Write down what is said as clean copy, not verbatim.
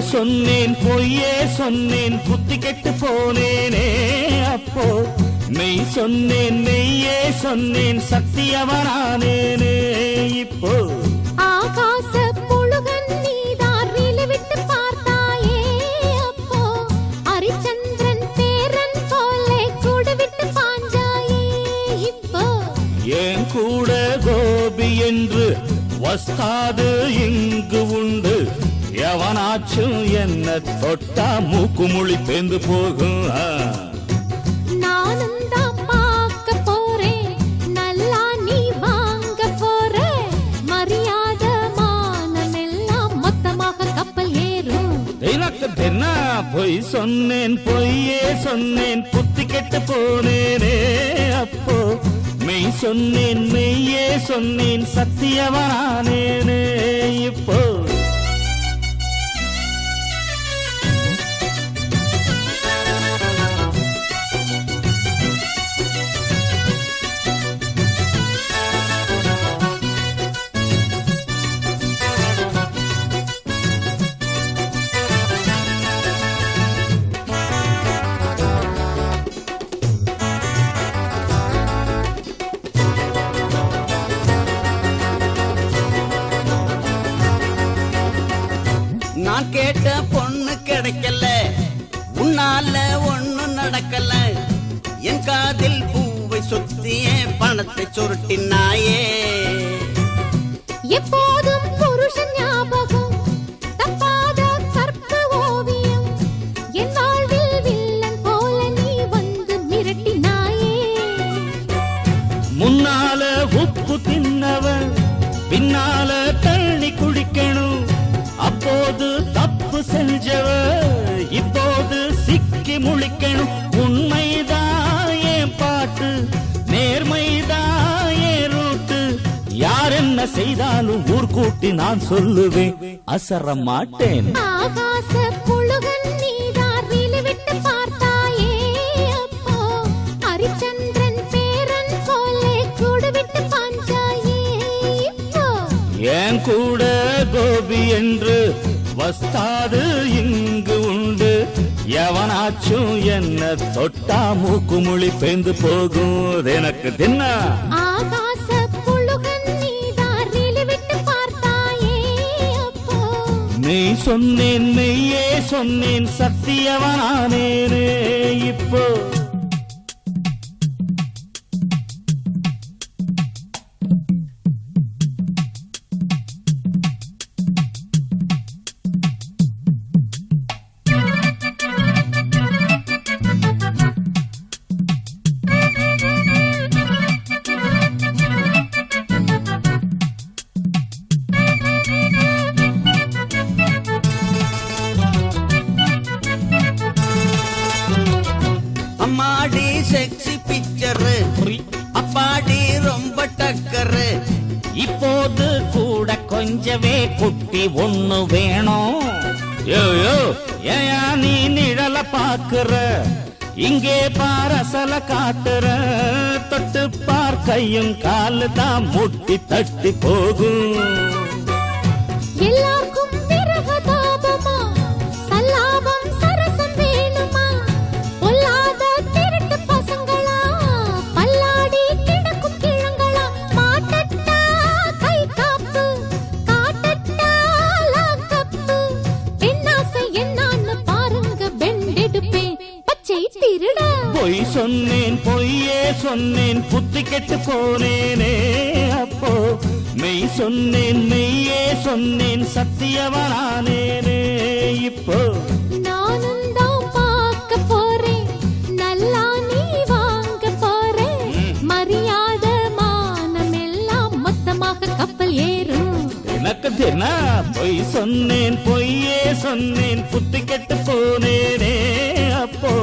சொன்னேன் பொய்யே சொன்னேன் புத்தி கெட்டு போனேனே அப்போ மெய் சொன்னேன் மெய்யே சொன்னேன் சத்தியவனானேனே இப்போ ஆகாச புழுகன் நீதாரில் விட்டு பார்த்தாயே அப்போ ஹரிச்சந்திரன் பேரன் போலே கூட விட்டு பாஞ்சாயே இப்போ ஏன் கூட கோபி என்று வஸ்தாது இங்கு உண்டு எவனாச்சும் என்ன தொட்டா மூக்குமுழி பேந்து போகும் நானும் தான் பார்க்க போறேன் நல்லா நீ வாங்க போற மரியாதை மானம் எல்லாம் மொத்தமாக கப்பல் ஏறும் எனக்கு என்ன பொய் சொன்னேன் பொய்யே சொன்னேன் புத்தி கெட்டு போனேனே அப்போ மெய் சொன்னேன் மெய்யே சொன்னேன் சத்தியவனானேனே இப்போ நான் கேட்ட பொண்ணு கிடைக்கல உன்னால ஒண்ணு நடக்கல என் காதில் பூவை சுத்திய பணத்தை சுருட்டினாயே எப்போதும் புருஷன் ஞாபகம் தப்பாத கற்பு ஓவியம் என் வாழ்வில் வில்லன் போல நீ வந்து மிரட்டினாயே முன்னால உப்பு தின்னவன் பின்னால தண்ணி குடிக்கணும் அப்போது தப்பு செஞ்சவ இப்போது சிக்கி முழிக்கணும் உண்மைதான் என் பாட்டு நேர்மைதான் என் ரூட்டு யார் என்ன செய்தாலும் ஊர் கூட்டி நான் சொல்லுவேன் அசர மாட்டேன் ஆகாச புழுகன் நீதாரில் விட்டு பார்த்தாயே அப்போ ஹரிச்சந்திரன் பேரன் போலே கூட விட்டு பாஞ்சாயே இப்போ ஏன் கூட கோபி என்று வஸ்தாது இங்கு உண்டு எவனாச்சும் என்ன தொட்டா மூக்குமுழி பேந்து போகும் எனக்கு தின்ன ஆகாச புழுகன் நீதாரில் விட்டு பார்த்தாயே அப்போ நீ சொன்னேன் மெய்யே சொன்னேன் சத்தியவனானேனே இப்போ அம்மாடி செக்ஸி பிக்சர் அப்பாடி ரொம்ப டக்கரு இப்போது கூட கொஞ்சவே குட்டி ஒண்ணு வேணும் யோ ஏயா நீ நிழல பாக்குற இங்கே பாரசல காட்டுற தொட்டு பார் கையும் காலு தான் முட்டி தட்டி போகும் எல்லாருக்கும் பிறகு தாபமா சல்லாபம் சரசம் வேணுமா பொல்லாத திருட்டு பசங்களா பல்லாடி கிடக்கும் கிழங்களா மாட்டட்டா கை காப்பு காட்டட்டா லாக்கப்பு பெண்ணாசை என்னான்னு பாருங்க பெண்டெடுப்பேன் பச்சை திருட பொய் சொன்னேன் பொய்யே சொன்னேன் புத்தி கெட்டு போனேனே அப்போ மெய் சொன்னேன் மெய்யே சொன்னேன் சத்தியவனானேனே இப்போ நானும் தான் பார்க்க போறேன் நல்லா நீ வாங்க போறேன் மரியாதை மானம் எல்லாம் மொத்தமாக கப்பல் ஏறும் எனக்கு தின பொய் சொன்னேன் பொய்யே சொன்னேன் புத்தி கெட்டு போனேனே அப்போ